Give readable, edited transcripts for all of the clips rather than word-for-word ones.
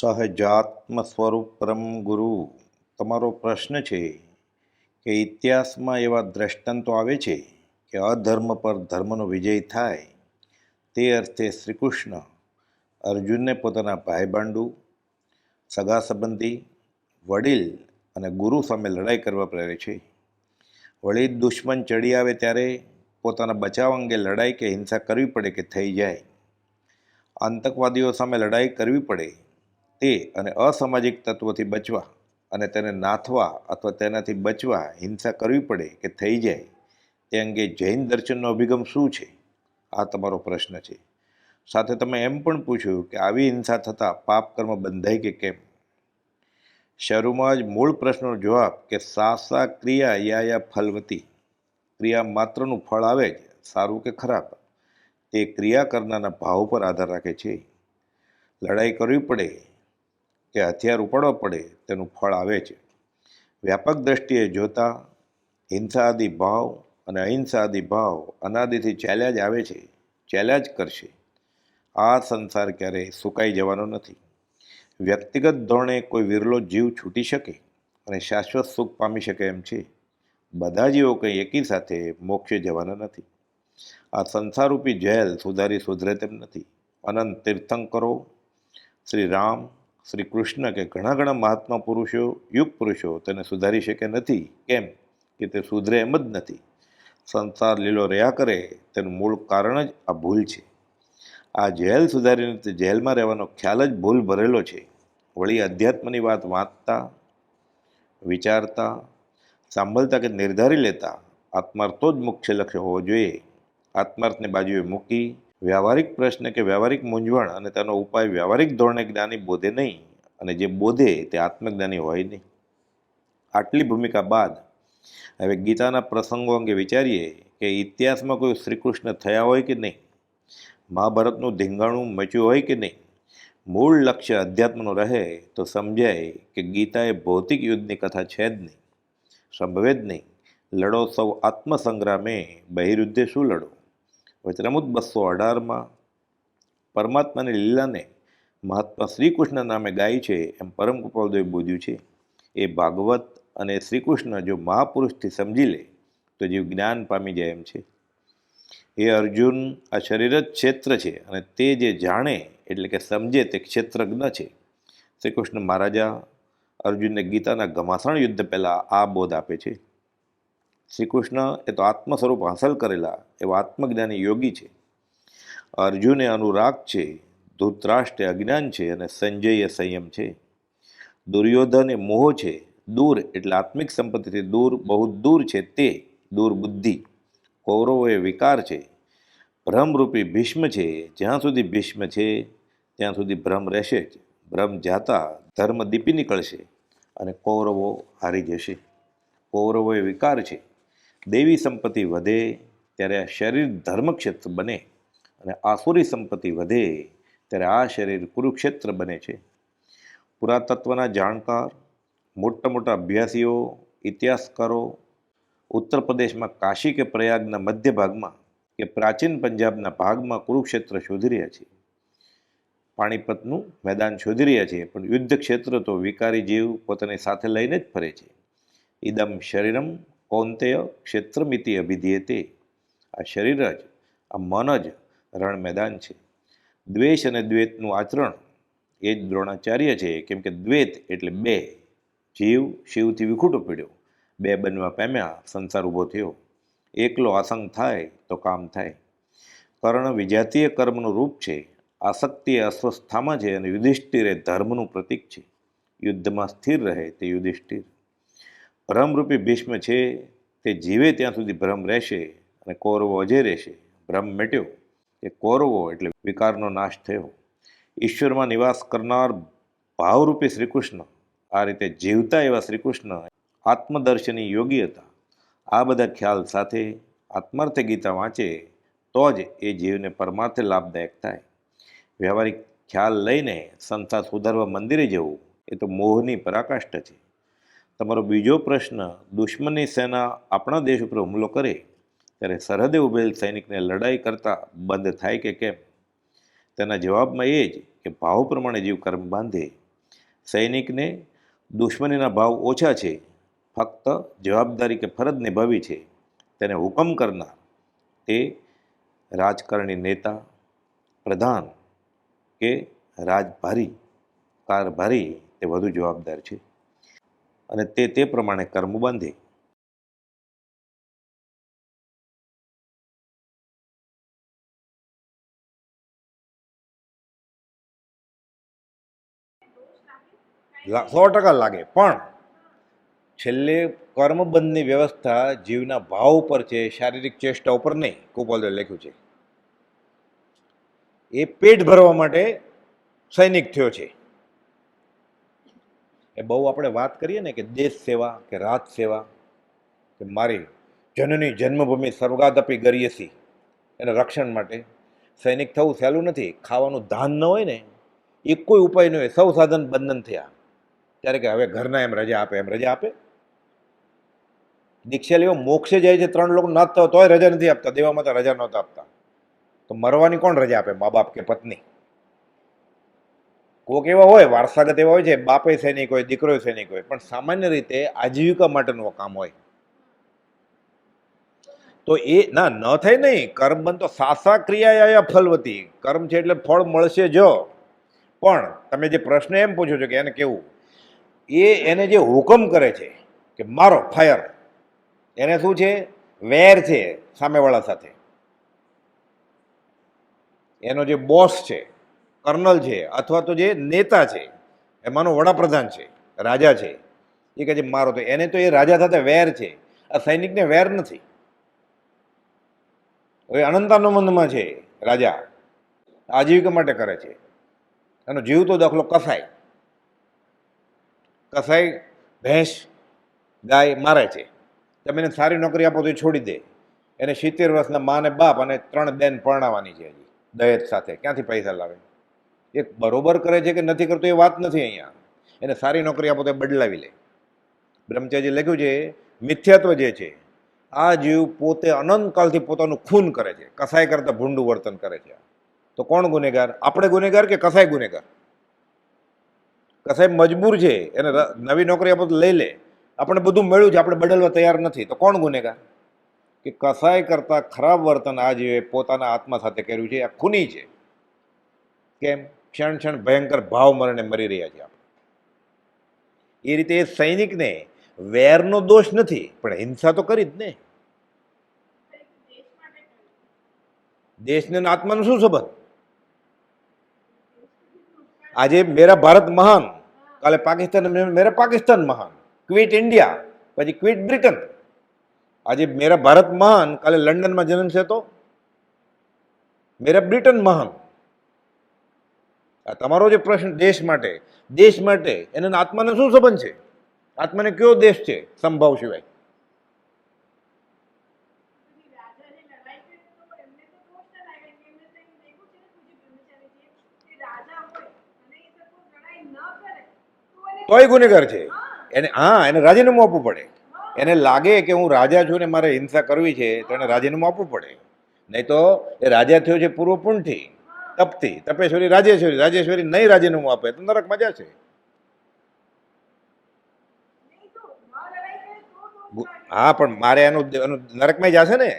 સહજાત્મ સ્વરૂપ પરમ ગુરુ. તમારો પ્રશ્ન છે કે ઇતિહાસમાં એવા દ્રષ્ટાંતો આવે છે કે અધર્મ પર ધર્મનો વિજય થાય. તે અર્થે શ્રીકૃષ્ણ અર્જુનને પોતાના ભાઈબાંડુ, સગા સંબંધી, વડીલ અને ગુરુ સામે લડાઈ કરવા પ્રેરે છે. વળી દુશ્મન ચડી આવે ત્યારે પોતાના બચાવ અંગે લડાઈ કે હિંસા કરવી પડે કે થઈ જાય. આતંકવાદીઓ સામે લડાઈ કરવી પડે તે અને અસામાજિક તત્વોથી બચવા અને તેને નાથવા અથવા તેનાથી બચવા હિંસા કરવી પડે કે થઈ જાય તે અંગે જૈન દર્શનનો અભિગમ શું છે? આ તમારો પ્રશ્ન છે. સાથે તમે એમ પણ પૂછ્યું કે આવી હિંસા થતાં પાપ કર્મ બંધાય કે કેમ. શરૂમાં જ મૂળ પ્રશ્નનો જવાબ કે સા ક્રિયા યા ફલવતી. ક્રિયા માત્રનું ફળ આવે જ, સારું કે ખરાબ, તે ક્રિયા કરનારના ભાવ પર આધાર રાખે છે. લડાઈ કરવી પડે કે હથિયાર ઉપાડવા પડે તેનું ફળ આવે છે. વ્યાપક દ્રષ્ટિએ જોતા હિંસા આદિ ભાવ અને અહિંસા આદિ ભાવ અનાદિથી ચાલ્યા જ આવે છે, ચાલ્યા જ કરશે. આ સંસાર ક્યારેય સુકાઈ જવાનો નથી. વ્યક્તિગત ધોરણે કોઈ વિરલો જીવ છૂટી શકે અને શાશ્વત સુખ પામી શકે એમ છે. બધા જીવો કંઈ એકી સાથે મોક્ષે જવાના નથી. આ સંસારરૂપી જેલ સુધરે તેમ નથી. અનંત તીર્થંકરો, શ્રી રામ, શ્રી કૃષ્ણ કે ઘણા મહાત્મા પુરુષો, યુગ પુરુષો તેને સુધારી શકે નથી. કેમ કે તે સુધરે એમ જ નથી. સંસાર લીલો રહ્યા કરે તેનું મૂળ કારણ જ આ ભૂલ છે. આ જેલ સુધારીને તે જેલમાં રહેવાનો ખ્યાલ જ ભૂલ ભરેલો છે. વળી અધ્યાત્મની વાત વાંચતા, વિચારતા, સાંભળતા કે નિર્ધારી લેતા આત્માર્થો જ મુખ્ય લક્ષ્ય હોવો જોઈએ. આત્માર્થને બાજુએ મૂકી વ્યવહારિક પ્રશ્ન કે વ્યવહારિક મૂંઝવણ અને તેનો ઉપાય વ્યવહારિક ધોરણે જ્ઞાની બોધે નહીં, અને જે બોધે તે આત્મજ્ઞાની હોય નહીં. આટલી ભૂમિકા બાદ હવે ગીતાના પ્રસંગો અંગે વિચારીએ કે ઇતિહાસમાં કોઈ શ્રીકૃષ્ણ થયા હોય કે નહીં, મહાભારતનું ધીંગાણું મચ્યું હોય કે નહીં. મૂળ લક્ષ્ય અધ્યાત્મનું રહે તો સમજાય કે ગીતા એ ભૌતિક યુદ્ધની કથા છે જ નહીં, સંભવે જ નહીં. લડો સૌ આત્મસંગ્રામે, બહિર્યુદ્ધે શું લડો. વચનામૃત 218માં પરમાત્માની લીલાને મહાત્મા શ્રીકૃષ્ણ નામે ગાય છે એમ પરમ કૃપાળુદેવે બોધ્યું છે. એ ભાગવત અને શ્રીકૃષ્ણ જો મહાપુરુષથી સમજી લે તો જીવ જ્ઞાન પામી જાય એમ છે. એ અર્જુન, આ શરીર જ ક્ષેત્ર છે અને તે જે જાણે એટલે કે સમજે તે ક્ષેત્રજ્ઞ છે. શ્રીકૃષ્ણ મહારાજા અર્જુનને ગીતાના ઘમાસાણ યુદ્ધ પહેલાં આ બોધ આપે છે. શ્રીકૃષ્ણ એ તો આત્મ સ્વરૂપ હાંસલ કરેલા એવા આત્મજ્ઞાની યોગી છે. અર્જુને અનુરાગ છે, ધૃતરાષ્ટ્રે અજ્ઞાન છે અને સંજય એ સંયમ છે. દુર્યોધન એ મોહ છે, દૂર એટલે આત્મિક સંપત્તિથી દૂર, બહુ દૂર છે તે દૂર બુદ્ધિ. કૌરવો એ વિકાર છે. ભ્રમરૂપી ભીષ્મ છે, જ્યાં સુધી ભીષ્મ છે ત્યાં સુધી ભ્રમ રહેશે જ. ભ્રમ જાતા ધર્મ દીપી નીકળશે અને કૌરવો હારી જશે. કૌરવો એ વિકાર છે. દેવી સંપત્તિ વધે ત્યારે આ શરીર ધર્મક્ષેત્ર બને અને આસુરી સંપત્તિ વધે ત્યારે આ શરીર કુરુક્ષેત્ર બને છે. પુરાતત્વના જાણકાર, મોટા અભ્યાસીઓ, ઇતિહાસકારો ઉત્તર પ્રદેશમાં કાશી કે પ્રયાગના મધ્ય ભાગમાં કે પ્રાચીન પંજાબના ભાગમાં કુરુક્ષેત્ર શોધી રહ્યા છે. પાણીપતનું મેદાન શોધી રહ્યા છે. પણ યુદ્ધ ક્ષેત્ર તો વિકારી જીવ પોતાની સાથે લઈને જ ફરે છે. ઇદમ શરીરમ કૌંતેય ક્ષેત્રમિતિ અભિધીયતે. આ શરીર જ, આ મન જ રણ મેદાન છે. દ્વેષ અને દ્વૈતનું આચરણ એ જ દ્રોણાચાર્ય છે. કેમ કે દ્વૈત એટલે બે. જીવ શિવથી વિખૂટો પડ્યો, બે બનવા પામ્યા, સંસાર ઊભો થયો. એકલો આસંગ થાય તો કામ થાય. કર્ણ વિજાતીય કર્મનું રૂપ છે. આસક્તિ એ અસ્વસ્થામાં છે અને યુધિષ્ઠિર એ ધર્મનું પ્રતીક છે. યુદ્ધમાં સ્થિર રહે તે યુધિષ્ઠિર. ભ્રમરૂપી ભીષ્મ છે, તે જીવે ત્યાં સુધી ભ્રમ રહેશે અને કૌરવો અજય રહેશે. ભ્રમ મેટ્યો કે કૌરવો એટલે વિકારનો નાશ થયો. ઈશ્વરમાં નિવાસ કરનાર ભાવરૂપી શ્રીકૃષ્ણ, આ રીતે જીવતા એવા શ્રીકૃષ્ણ આત્મદર્શની યોગી હતા. આ બધા ખ્યાલ સાથે આત્માર્થે ગીતા વાંચે તો જ એ જીવને પરમાર્થે લાભદાયક થાય. વ્યવહારિક ખ્યાલ લઈને સંસાર સુધારવા મંદિરે જવું એ તો મોહની પરાકાષ્ઠા છે. તમારો બીજો પ્રશ્ન, દુશ્મનની સેના આપણા દેશ ઉપર હુમલો કરે ત્યારે સરહદે ઉભેલ સૈનિકને લડાઈ કરતા બંધ થાય કે કેમ. તેના જવાબમાં એ જ કે ભાવ પ્રમાણે જીવ કર્મ બાંધે સૈનિકને દુશ્મનીના ભાવ ઓછા છે, ફક્ત જવાબદારી કે ફરજ નિભાવી છે. તેને હુકમ કરનાર તે રાજકારણી નેતા, પ્રધાન કે રાજભારી કારભારી તે વધુ જવાબદાર છે અને તે પ્રમાણે કર્મ બાંધે. સો ટકા લાગે, પણ છેલ્લે કર્મબંધની વ્યવસ્થા જીવના ભાવ ઉપર છે, શારીરિક ચેષ્ટા ઉપર નહીં. કુપોલદેવે લખ્યું છે એ પેટ ભરવા માટે સૈનિક થયો છે. એ બહુ આપણે વાત કરીએ ને કે દેશ સેવા કે રાજ સેવા, કે મારી જનની જન્મભૂમિ સ્વર્ગાદપી ગરીયસી, એના રક્ષણ માટે સૈનિક થવું સહેલું નથી. ખાવાનું ધાન ન હોય ને એ કોઈ ઉપાય ન હોય, સૌ સાધન બંધન થયા ત્યારે કે હવે ઘરના એમ રજા આપે, એમ રજા આપે. દીક્ષા લેવા મોક્ષે જાય છે 3 લોકો ના થતા તોય રજા નથી આપતા, દેવામાં તો રજા નહોતા આપતા. તો મરવાની કોણ રજા આપે? મા બાપ કે પત્ની. કોક એવા હોય વારસાગત એવા હોય છે, બાપે સૈનિક હોય, દીકરો સૈનિક હોય, પણ સામાન્ય રીતે આજીવિકા માટેનું કામ હોય તો એ ના ન થાય નહીં. કર્મ બંધ તો સાસા ક્રિયા ફલવતી, કર્મ છે એટલે ફળ મળશે જો. પણ તમે જે પ્રશ્ન એમ પૂછો છો કે એને કેવું, એને જે હુકમ કરે છે કે મારો ફાયર, એને શું છે? વેર છે સામેવાળા સાથે. એનો જે બોસ છે, કર્નલ છે, અથવા તો જે નેતા છે, એમાંનો વડાપ્રધાન છે, રાજા છે, એ કહે છે મારો, તો એને તો એ રાજા સાથે વેર છે. આ સૈનિકને વેર નથી. હવે અનંતાનુબંધમાં છે રાજા, આજીવિકા માટે કરે છે. એનો જીવતો દાખલો કસાઈ. કસાઈ ભેંસ ગાય મારે છે, તમે એને સારી નોકરી આપો તો એ છોડી દે. એને 70 વર્ષના મા ને બાપ અને 3 બેન પરણાવવાની છે હજી દહેજ સાથે. ક્યાંથી પૈસા લાવે? એ બરોબર કરે છે કે નથી કરતો એ વાત નથી અહીંયા. એને સારી નોકરી આપો તો એ બદલાવી લે. બ્રહ્મચર્ય લખ્યું છે મિથ્યાત્વ જે છે, આ જીવ પોતે અનંતકાળથી પોતાનું ખૂન કરે છે, કસાઈ કરતા ભૂંડું વર્તન કરે છે. તો કોણ ગુનેગાર? આપણે ગુનેગાર કે કસાઈ ગુનેગાર? કસાઈ મજબૂર છે, એને નવી નોકરી આપો તો લઈ લે. આપણે બધું મળ્યું છે, આપણે બદલવા તૈયાર નથી, તો કોણ ગુનેગાર? કે કસાઈ કરતા ખરાબ વર્તન આ જીવે પોતાના આત્મા સાથે કર્યું છે, આ ખૂની છે. કેમ? ક્ષણ ક્ષણ ભયંકર ભાવ મરણે મરી રહ્યા છે આપણે. એ રીતે એ સૈનિકને વેરનો દોષ નથી, પણ હિંસા તો કરી જ ને. દેશને આત્માનો શું સંબંધ? આજે મેરા ભારત મહાન, કાલે પાકિસ્તાન મેરા પાકિસ્તાન મહાન, ક્વિટ ઇન્ડિયા, પછી ક્વિટ બ્રિટન. આજે મેરા ભારત મહાન, કાલે લંડનમાં જન્મશે તો મેરા બ્રિટન મહાન. આ તમારો જે પ્રશ્ન દેશ માટે એના આત્માનો શું સંબંધ છે? આત્માને કયો દેશ છે સંભાવ સિવાય? તોય ગુનેગાર છે. એને એને રાજીનામું આપવું પડે. એને લાગે કે હું રાજા છું ને મારે હિંસા કરવી છે, તો એને રાજીનામું આપવું પડે. નહીં તો એ રાજા થયો છે પૂર્વ પુણ્યથી, તપથી, તપેશ્વરી રાજેશ્વરી નહીં રાજીનામું આપે તો નરકમાં જશે. હા, પણ મારે એનું નરકમાં જશે ને.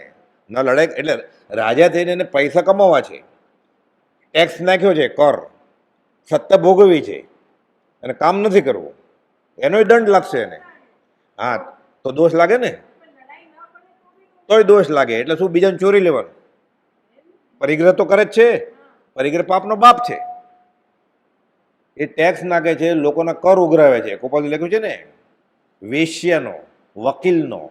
ન લડાઈ એટલે રાજા થઈને એને પૈસા કમાવા છે, ટેક્સ નાખ્યો છે, કર, સત્તા ભોગવવી છે અને કામ નથી કરવું, એનોય દંડ લાગશે એને. હા, તો દોષ લાગે ને. તોય દોષ લાગે. એટલે શું? બીજાને ચોરી લેવાનું. પરિગ્રહ તો કરે જ છે. પરિગ્રહ પાપનો બાપ છે. એ ટેક્સ નાખે છે, લોકોના કર ઉઘરાવે છે. કુપાલ લખ્યું છે ને, વેશ્યાનો, વકીલનો,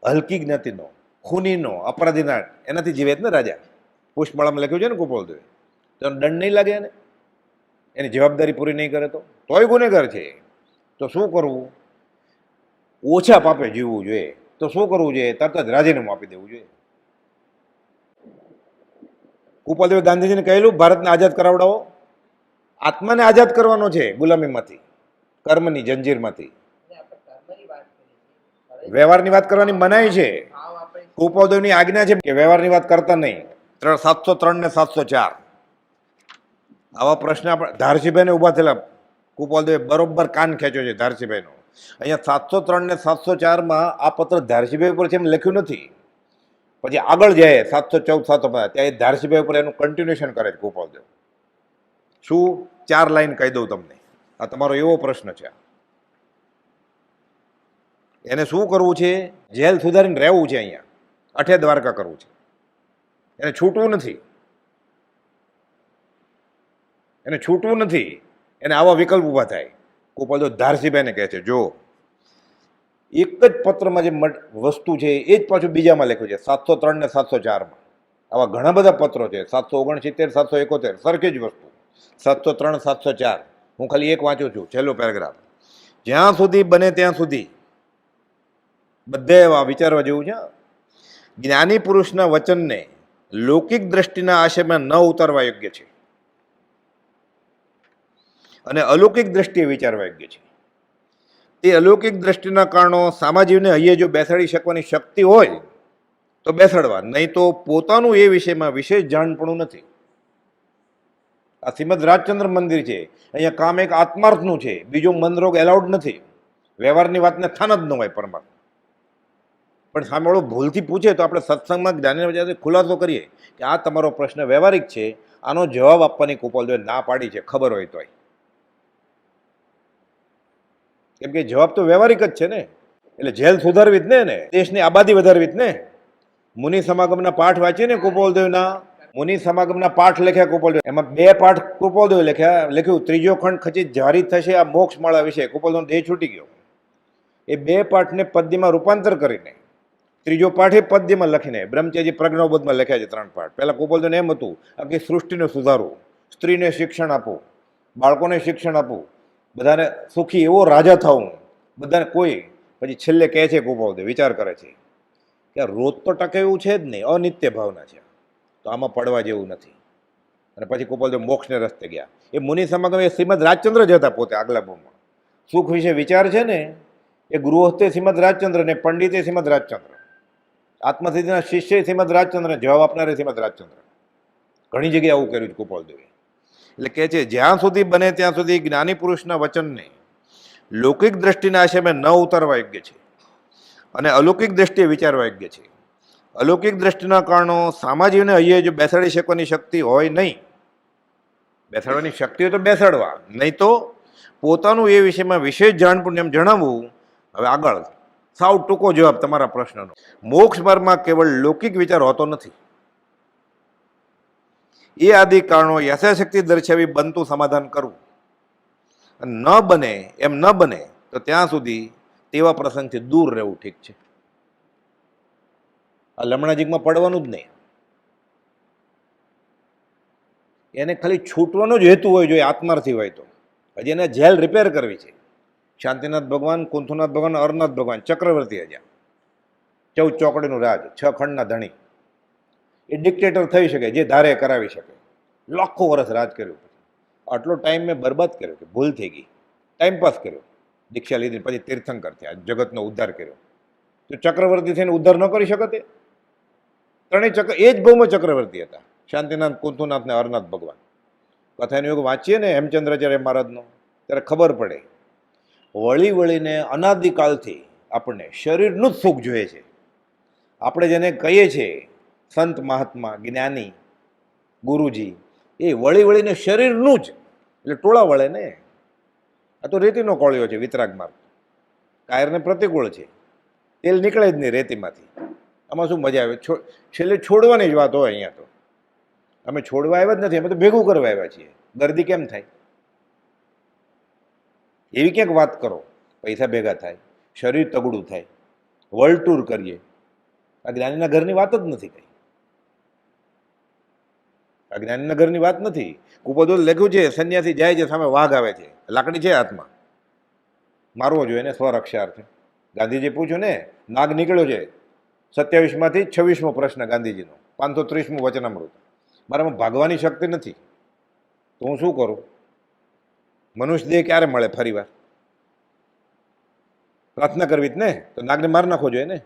હલકી જ્ઞાતિનો, ખૂનીનો, અપરાધીના, એનાથી જીવે જ ને રાજા. પુષ્પમાળામાં લખ્યું છે ને કુપાલદેવે. તો દંડ નહીં લાગે એને? એની જવાબદારી પૂરી નહીં કરે તોય ગુનેગાર છે. તો શું કરવું? ઓછા પાપે જીવવું જોઈએ. તો શું કરવું જોઈએ? તરત જ રાજીનામું આપી દેવું જોઈએ. કુપાલદેવે ગાંધીજીને કહેલું ભારતને આઝાદ કરાવડાવો. આત્માને આઝાદ કરવાનો છે ગુલામીમાંથી, કર્મની જંજીરમાંથી. વ્યવહારની વાત કરવાની મનાઈ છે. કુપાલદેવની આજ્ઞા છે કે વ્યવહારની વાત કરતા નહીં. 703 ને 704 આવા પ્રશ્ન આપણે ધારસીભાઈને ઊભા થયેલા કુપાલદેવે બરોબર કાન ખેંચ્યો છે ધારસીભાઈનો. અહીંયા 703 ને 704માં આ પત્ર ધારસીભાઈ ઉપર છે એમ લખ્યું નથી. પછી આગળ જાય 714 715 ત્યાં એ ધારસીભાઈ ઉપર એનું કન્ટિન્યુએશન કરે છે ગોપાલદેવ. શું 4 લાઈન કહી દઉં તમને. આ તમારો એવો પ્રશ્ન છે. એને શું કરવું છે? જેલ સુધારીને રહેવું છે. અહીંયા અઠે દ્વારકા કરવું છે. એને છૂટવું નથી. એને છૂટવું નથી. એને આવા વિકલ્પ ઊભા થાય. ગોપાલદેવ ધારસીભાઈને કહે છે, જો એક જ પત્રમાં જે વસ્તુ છે એ જ પાછું બીજામાં લખ્યું છે 703 ને 704માં. આવા ઘણા બધા પત્રો છે 769 771 સરખી જ વસ્તુ 703 704. હું ખાલી એક વાંચું છું, છેલ્લો પેરેગ્રાફ. જ્યાં સુધી બને ત્યાં સુધી બધે વિચારવા જેવું છે. જ્ઞાની પુરુષના વચનને લૌકિક દ્રષ્ટિના આશયમાં ન ઉતારવા યોગ્ય છે અને અલૌકિક દ્રષ્ટિએ વિચારવા યોગ્ય છે. તે અલૌકિક દ્રષ્ટિના કારણો સામાજીવને હૈયે જો બેસાડી શકવાની શક્તિ હોય તો બેસાડવા, નહીં તો પોતાનું એ વિષયમાં વિશેષ જાણપણું નથી. આ શ્રીમદ રાજચંદ્ર મંદિર છે. અહીંયા કામ એક આત્માર્થનું છે, બીજો મનરોગ એલાઉડ નથી. વ્યવહારની વાતને થાન જ ન હોય પરમાત્મા. પણ સામેવાળો ભૂલથી પૂછે તો આપણે સત્સંગમાં જ્ઞાની વચ્ચે ખુલાસો કરીએ કે આ તમારો પ્રશ્ન વ્યવહારિક છે, આનો જવાબ આપવાની કુપાલદેવે ના પાડી છે, ખબર હોય તોય. કેમ કે જવાબ તો વ્યવહારિક જ છે ને. એટલે જેલ સુધારવી જ ને, દેશની આબાદી વધારવી જ ને. મુનિ સમાગમના પાઠ વાંચીએ ને કુપાલદેવના, મુનિ સમાગમના પાઠ લખ્યા કુપાલદેવ. એમાં 2 પાઠ કુપાલદેવે લખ્યું. ત્રીજો ખંડ ખચિત જારી થશે આ મોક્ષ માળા વિશે. કુપાલદેવનો દેહ છૂટી ગયો. એ 2 પાઠને પદ્યમાં રૂપાંતર કરીને ત્રીજો પાઠ એ પદ્યમાં લખીને બ્રહ્મચર્ય પ્રજ્ઞાબોધમાં લખ્યા છે 3 પાઠ. પહેલાં કુપાલદેવને એમ હતું કે સૃષ્ટિને સુધારવું, સ્ત્રીને શિક્ષણ આપવું, બાળકોને શિક્ષણ આપવું, બધાને સુખી એવો રાજા થવું, બધાને કોઈ. પછી છેલ્લે કહે છે કુપાલદેવ, વિચાર કરે છે કે રોજ તો ટકે એવું છે જ નહીં, અનિત્ય ભાવના છે, તો આમાં પડવા જેવું નથી. અને પછી કુપાલદેવ મોક્ષને રસ્તે ગયા. એ મુનિ સમાગમ એ શ્રીમદ રાજચંદ્ર જ હતા પોતે આગલા ભાવમાં. સુખ વિશે વિચાર છે ને એ ગૃહસ્થે શ્રીમદ રાજચંદ્ર ને પંડિતે શ્રીમદ રાજચંદ્ર, આત્મસિદ્ધિના શિષ્ય શ્રીમદ રાજચંદ્ર, જવાબ આપનારે શ્રીમદ રાજચંદ્ર. ઘણી જગ્યાએ આવું કર્યું છે કુપાલદેવે. એટલે કહે છે જ્યાં સુધી બને ત્યાં સુધી જ્ઞાની પુરુષના વચનને લૌકિક દ્રષ્ટિના આશયમાં ન ઉતારવા યોગ્ય છે અને અલૌકિક દ્રષ્ટિએ વિચારવા યોગ્ય છે. અલૌકિક દ્રષ્ટિના કારણો સામાજીવને હૈયે જો બેસાડી શકવાની શક્તિ હોય નહીં, બેસાડવાની શક્તિ હોય તો બેસાડવા, નહીં તો પોતાનું એ વિષયમાં વિશેષ જાણપણ એમ જણાવવું. હવે આગળ સાવ ટૂંકો જવાબ તમારા પ્રશ્નનો. મોક્ષ માર્ગમાં કેવળ લૌકિક વિચાર હોતો નથી. એ આદિ કારણો યથાશક્તિ દર્શાવી બનતું સમાધાન કરવું. ન બને એમ ન બને તો ત્યાં સુધી તેવા પ્રસંગથી દૂર રહેવું ઠીક છે. આ લમણાજીકમાં પડવાનું જ નહીં. એને ખાલી છૂટવાનો જ હેતુ હોય, જો એ આત્માર્થી હોય તો. હજી એને જેલ રિપેર કરવી છે. શાંતિનાથ ભગવાન, કુંથુનાથ ભગવાન, અરનાથ ભગવાન ચક્રવર્તી હજા 14 ચોકડીનું રાજ, 6 ખંડના ધણી. એ ડિક્ટેટર થઈ શકે, જે ધારે કરાવી શકે. લાખો વર્ષ રાજ કર્યું. આટલો ટાઈમ મેં બરબાદ કર્યો કે ભૂલ થઈ ગઈ, ટાઈમપાસ કર્યો. દીક્ષા લીધી પછી તીર્થંકર થયા, જગતનો ઉદ્ધાર કર્યો. તો ચક્રવર્તી થઈને ઉદ્ધાર ન કરી શકતે? ત્રણેય એ જ ભાવમાં ચક્રવર્તી હતા, શાંતિનાથ, કુંથુનાથ ને અરનાથ ભગવાન. કથાનો યુગ વાંચીએ ને હેમચંદ્રાચાર્ય મહારાજનો, ત્યારે ખબર પડે વળી વળીને અનાદિકાળથી આપણને શરીરનું જ સુખ જોઈએ છે. આપણે જેને કહીએ છીએ સંત મહાત્મા જ્ઞાની ગુરુજી, એ વળી વળીને શરીરનું જ, એટલે ટોળા વળે ને. આ તો રેતીનો કોળિયો છે, વિતરાગ માર્ગ. કાયરને પ્રતિકૂળ છે, તેલ નીકળે જ નહીં રેતીમાંથી. આમાં શું મજા આવે? છેલ્લે છોડવાની જ વાત હોય. અહીંયા તો અમે છોડવા આવ્યા જ નથી, અમે તો ભેગું કરવા આવ્યા છીએ. ગરદી કેમ થાય? એવી ક્યાંક વાત કરો, પૈસા ભેગા થાય, શરીર તગડું થાય, વર્લ્ડ ટૂર કરીએ. આ જ્ઞાનીના ઘરની વાત જ નથી કઈ. આ જ્ઞાનીના ઘરની વાત નથી. કુપાલદેવ લખ્યું છે સંન્યાસી જાય છે, સામે વાઘ આવે છે, લાકડી છે હાથમાં, મારવો જોઈએ ને સ્વરક્ષાર્થે. ગાંધીજી પૂછ્યું ને, નાગ નીકળ્યો છે 27માંથી 26મો પ્રશ્ન ગાંધીજીનો, 530મું વચનામૃત. મારામાં ભાગવાની શક્તિ નથી, તો હું શું કરું? મનુષ્ય દેહ ક્યારે મળે ફરી વાર? પ્રાર્થના કરવી જ ને. તો નાગને માર નાખવો જોઈએ ને.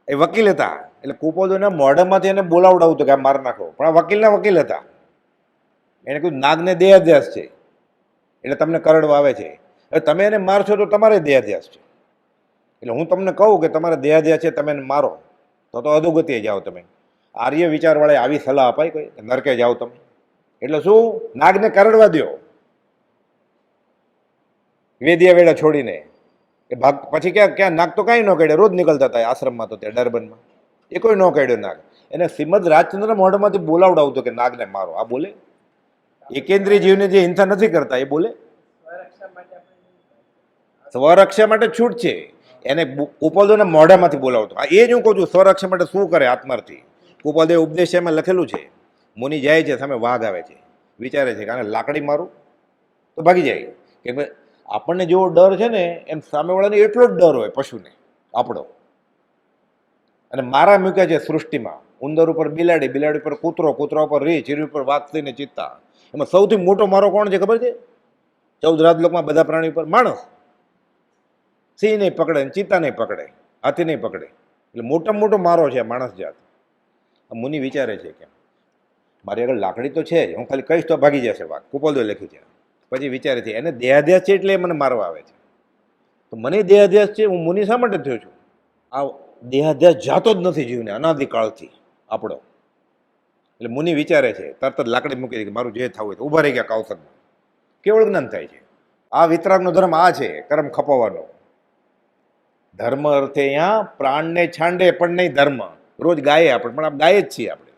એ વકીલ હતા, એટલે કુપાલદેવના મોઢામાંથી એને બોલાવડાવું હતું કે આ માર નાખો, પણ આ વકીલના વકીલ હતા. એને કીધું નાગને દેહાદ્યાસ છે, એટલે તમને કરડવા આવે છે. હવે તમે એને મારશો તો તમારે દેહાધ્યાસ છે. એટલે હું તમને કહું કે તમારે દેહાધ્યાસ છે, તમે એને મારો તો અધોગતિએ જાઓ તમે. આર્ય વિચારવાળાએ આવી સલાહ અપાય કોઈ નરકે જાઓ તમે. એટલે શું, નાગને કરડવા દો વેદિયા વેળા છોડીને. એ ભાગ પછી ક્યાં નાગ તો કાંઈ ન કાઢ્યો, રોજ નીકળતા હતા આશ્રમમાં, તો ત્યાં ડરબનમાં એ કોઈ ન કાઢ્યો નાગ. એને શ્રીમદ રાજચંદ્ર મોઢમાંથી બોલાવડાવતો કે નાગને મારો. આ બોલે? એકેન્દ્રીય જીવને જે હિંસા નથી કરતા એ બોલે? સ્વરક્ષા માટે છૂટ છે. એને કુપોલદેવના મોઢામાંથી બોલાવતો. આ એ જ હું કહું છું, સ્વરક્ષા માટે શું કરે આત્માર્થી. કુપોલદેવ ઉપદેશ એમાં લખેલું છે. મુનિ જાય છે, સામે વાઘ આવે છે, વિચારે છે કે આને લાકડી મારું તો ભાગી જાય. કે ભાઈ આપણને જેવો ડર છે ને એમ સામેવાળાને એટલો જ ડર હોય પશુને આપણો. અને મારા મૂક્યા છે સૃષ્ટિમાં, ઉંદર ઉપર બિલાડી, બિલાડી ઉપર કૂતરો, કૂતરા ઉપર રીંછ, રીંછ ઉપર વાઘ થઈને ચિત્તા. એમાં સૌથી મોટો મારો કોણ છે ખબર છે? 14 રાજલોકમાં બધા પ્રાણી ઉપર માણસ. સિંહ નહીં પકડે, ચિત્તા નહીં પકડે, હાથી નહીં પકડે. એટલે મોટામાં મોટો મારો છે માણસ જાત. મુનિ વિચારે છે કે મારી આગળ લાકડી તો છે જ, હું ખાલી કહીશ તો ભાગી જશે વાઘ. કુપોલદેવ લખ્યું છે. પછી વિચારે છે એને દેહાધ્યાસ છે એટલે એ મને મારવા આવે છે. તો મને દેહાધ્યાસ છે, હું મુનિ શા માટે થયો છું? આ દેહાધ્યાસ જાતો જ નથી જીવને અનાદિકાળથી આપણો. એટલે મુનિ વિચારે છે, તરત જ લાકડી મૂકી દે કે મારું જે થવું હોય તો. ઊભા રહી ગયા કૌશલમાં. કેવળ જ્ઞાન થાય છે. આ વિતરાગનો ધર્મ આ છે, કર્મ ખપાવવાનો. ધર્મ અર્થે અહીંયા પ્રાણને છાંડે પણ નહીં ધર્મ. રોજ ગાયે આપણે, પણ આપણે ગાય જ છીએ આપણે.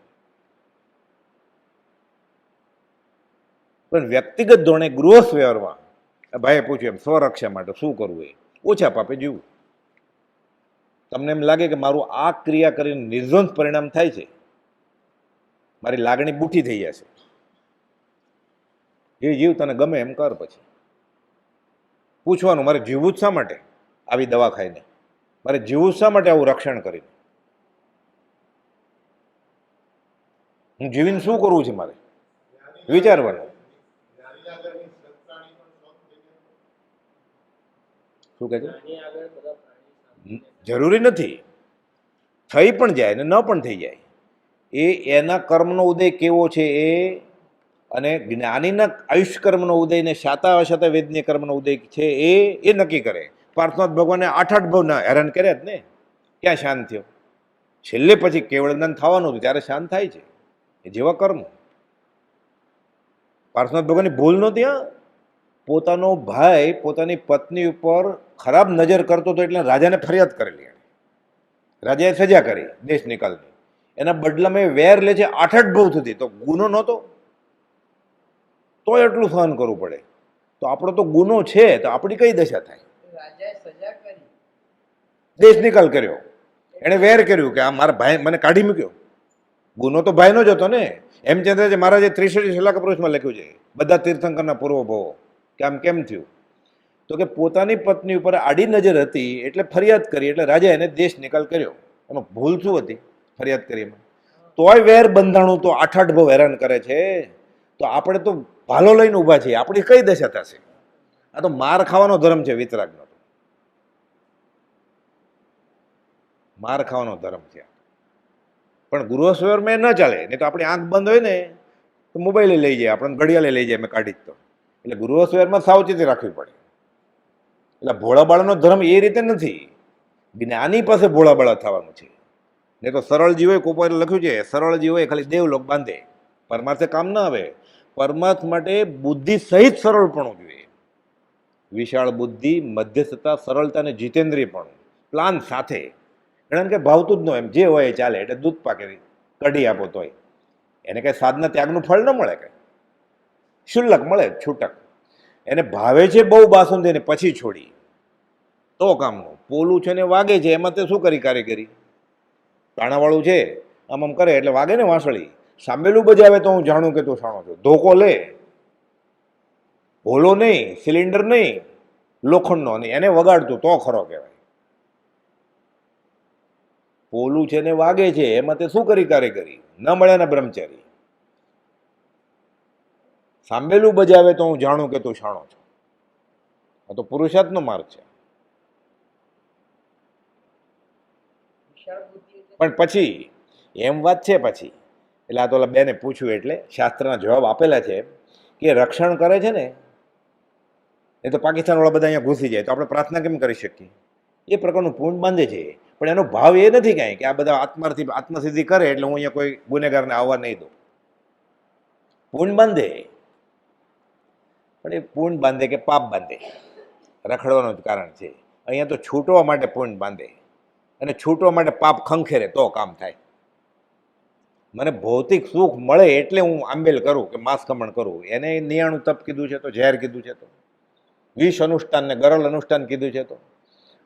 પણ વ્યક્તિગત ધોરણે ગૃહસ્થ વ્યવહારમાં ભાઈએ પૂછ્યું એમ સ્વરક્ષા માટે શું કરવું? એ ઓછા પાપે જીવવું. તમને એમ લાગે કે મારું આ ક્રિયા કરીને નિર્દ્વંદ પરિણામ થાય છે, મારી લાગણી બુઠી થઈ જશે, એ જીવ તને ગમે એમ કર. પછી પૂછવાનું મારે જીવવું જ શા માટે આવી દવા ખાઈને? મારે જીવવું શા માટે આવું રક્ષણ કરીને? હું જીવીને શું કરવું છે મારે? વિચારવાનું. શું કહે છે? જરૂરી નથી, થઈ પણ જાય ને ન પણ થઈ જાય. એ એના કર્મનો ઉદય કેવો છે એ, અને જ્ઞાનીના આયુષ્ય કર્મનો ઉદય ને શાતા અશાતા વેદનીય કર્મનો ઉદય છે એ નક્કી કરે. પાર્થનાથ ભગવાને 8 ભવના હેરાન કર્યા જ ને, ક્યાં શાંત થયો? છેલ્લે પછી કેવળ જ્ઞાન થવાનું હતું ત્યારે શાંત થાય છે. એ જેવા કર્મ. પાર્થનાથ ભગવાનની ભૂલ નહોતી. હા, પોતાનો ભાઈ પોતાની પત્ની ઉપર ખરાબ નજર કરતો હતો એટલે રાજાને ફરિયાદ કરેલી. રાજાએ સજા કરી દેશ નિકાલની. એના બદલામાં વેર લે છે 8 ભવ સુધી. તો ગુનો નહોતો તો એટલું સહન કરવું પડે. તો આપણો તો ગુનો છે, તો આપણી કઈ દશા થાય? દેશ નિકાલ કર્યો, એણે વેર કર્યું કે આ મારા ભાઈ મને કાઢી મૂક્યો. ગુનો તો ભાઈનો જ હતો ને. હેમચંદ્રજી મહારાજે 63 શ્લોક પુરુષમાં લખ્યું છે બધા તીર્થંકરના પૂર્વ ભવો કે આમ કેમ થયું? તો કે પોતાની પત્ની ઉપર આડી નજર હતી એટલે ફરિયાદ કરી, એટલે રાજા એને દેશ નિકાલ કર્યો. એમાં ભૂલ શું હતી ફરિયાદ કરી એમાં? તોય વેર બંધાણું તો 8 ભવ હેરાન કરે છે. તો આપણે તો ભાલો લઈને ઊભા છીએ, આપણી કઈ દશા થશે? આ તો માર ખાવાનો ધર્મ છે વિતરાગનો. માર ખાવાનો ધર્મ છે. પણ ગૃહસ્વરમાં ન ચાલે. નહીં તો આપણી આંખ બંધ હોય ને તો મોબાઈલે લઈ જાય, આપણને ઘડિયાળે લઈ જાય, મેં કાઢી જ તો. એટલે ગૃહસ્વરમાં સાવચેતી રાખવી પડે. એટલે ભોળાબાળાનો ધર્મ એ રીતે નથી. જ્ઞાની પાસે ભોળાબાળા થવાનું છે. નહીં તો સરળ જીવ હોય, કોપરે લખ્યું છે સરળ જીવ હોય ખાલી દેવલોક બાંધે, પરમાર્થે કામ ના આવે. પરમાર્થ માટે બુદ્ધિ સહિત સરળપણું જોઈએ. વિશાળ બુદ્ધિ, મધ્યસ્થતા, સરળતા અને જીતેન્દ્રિયપણું પ્લાન સાથે. કારણ કે ભાવતું જ ન એમ જે હોય એ ચાલે. એટલે દૂધ પાકે કઢી આપો તોય એને કઈ સાધના ત્યાગનું ફળ ન મળે, કઈ શુલ્લક મળે છૂટક. એને ભાવે છે બહુ બાસુંદી ને પછી છોડી તો કામનું. પોલું છે ને વાગે છે, એમાં તે શું કરી કારીગરી? કાણાવાળું છે આમ આમ કરે એટલે વાગે ને વાંસળી. સાંભેલું બજાવે તો હું જાણું કે તું શાણો છો. ધોકો લે, હોલો નહીં, સિલિન્ડર નહીં, લોખંડનો નહીં, એને વગાડતું તો ખરો કહેવાય. પોલું છે ને વાગે છે એમાં તે શું કરી કારીગરી? ન મળ્યા ને બ્રહ્મચારી. સાંભેલું બજાવે તો હું જાણું કે તું શાણો છો. આ તો પુરુષાર્થનો માર્ગ છે. પણ પછી એમ વાત છે પછી, એટલે આ તો બેને પૂછ્યું એટલે શાસ્ત્રના જવાબ આપેલા છે કે રક્ષણ કરે છે ને એ તો પાકિસ્તાનવાળા બધા અહીંયા ઘૂસી જાય તો આપણે પ્રાર્થના કેમ કરી શકીએ? એ પ્રકારનું પૂર્ણ બાંધે છે. પણ એનો ભાવ એ નથી કાંઈ કે આ બધા આત્મસિદ્ધિ કરે એટલે હું અહીંયા કોઈ ગુનેગારને આવવા નહીં દઉં. પૂર્ણ બાંધે, પણ એ પૂર્ણ બાંધે કે પાપ બાંધે, રખડવાનું જ કારણ છે. અહીંયા તો છૂટવા માટે પૂર્ણ બાંધે અને છૂટવા માટે પાપ ખંખેરે તો કામ થાય. મને ભૌતિક સુખ મળે એટલે હું આંબેલ કરું કે માંસ ખમણ કરું, એને 99 તપ કીધું છે તો ઝેર કીધું છે તો 20 અનુષ્ઠાન ને ગરલ અનુષ્ઠાન કીધું છે તો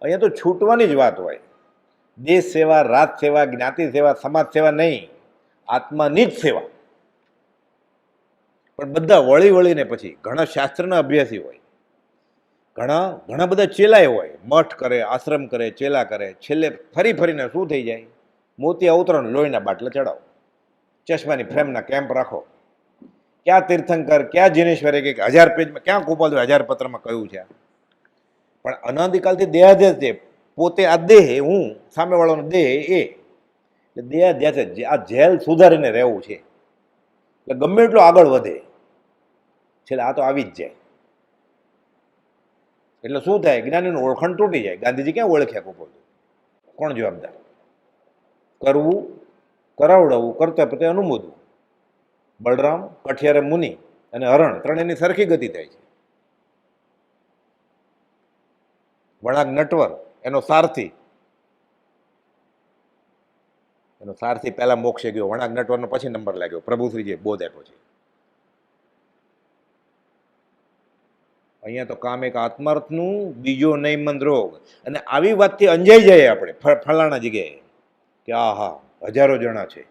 અહીંયા તો છૂટવાની જ વાત હોય. દેશ સેવા, રાજ સેવા, જ્ઞાતિ સેવા, સમાજ સેવા નહીં, આત્માની જ સેવા. પણ બધા વળી વળીને પછી ઘણા શાસ્ત્રના અભ્યાસી હોય, ઘણા બધા ચેલાએ હોય, મઠ કરે, આશ્રમ કરે, ચેલા કરે, છેલ્લે ફરી ફરીને શું થઈ જાય? મોતી અવતરણ, લોહીના બાટલા ચડાવો, ચશ્માની ફ્રેમના કેમ્પ રાખો. ક્યાં તીર્થંકર, ક્યાં જીનેશ્વરે કે 1000 પેજમાં, ક્યાં ગોપાલ 1000 પત્રમાં કહ્યું છે? પણ અનાદિકાલથી દેહાધ્યાસ છે. પોતે આ દેહ, હું સામેવાળાનો દેહ, એ દેહાધ્યાસ છે. આ જેલ સુધારીને રહેવું છે એટલે ગમે એટલો આગળ વધે છેલ્લે આ તો આવી જ જાય. એટલે શું થાય? જ્ઞાનીનું ઓળખાણ તૂટી જાય. ગાંધીજી ક્યાં ઓળખ્યા ગોપાલ? કોણ જવાબદાર? કરવું, કરાવડાવવું, કરતા પ્રત્યે અનુમોદવું. બલરામ, કઠિયારે મુનિ અને હરણ ત્રણેયની સરખી ગતિ થાય છે. વણાક નટવર એનો સારથી પહેલા મોક્ષે ગયો, વણાક નટવરનો પછી નંબર લાગ્યો, પ્રભુશ્રીજીએ બોધ આપ્યો છે. અહીંયા તો કામ એક આત્માર્થનું, બીજો નૈમંદ રોગ. અને આવી વાતથી અંજાઈ જાય આપણે ફલાણા જગ્યાએ કે આ હા હજારો જણા છે.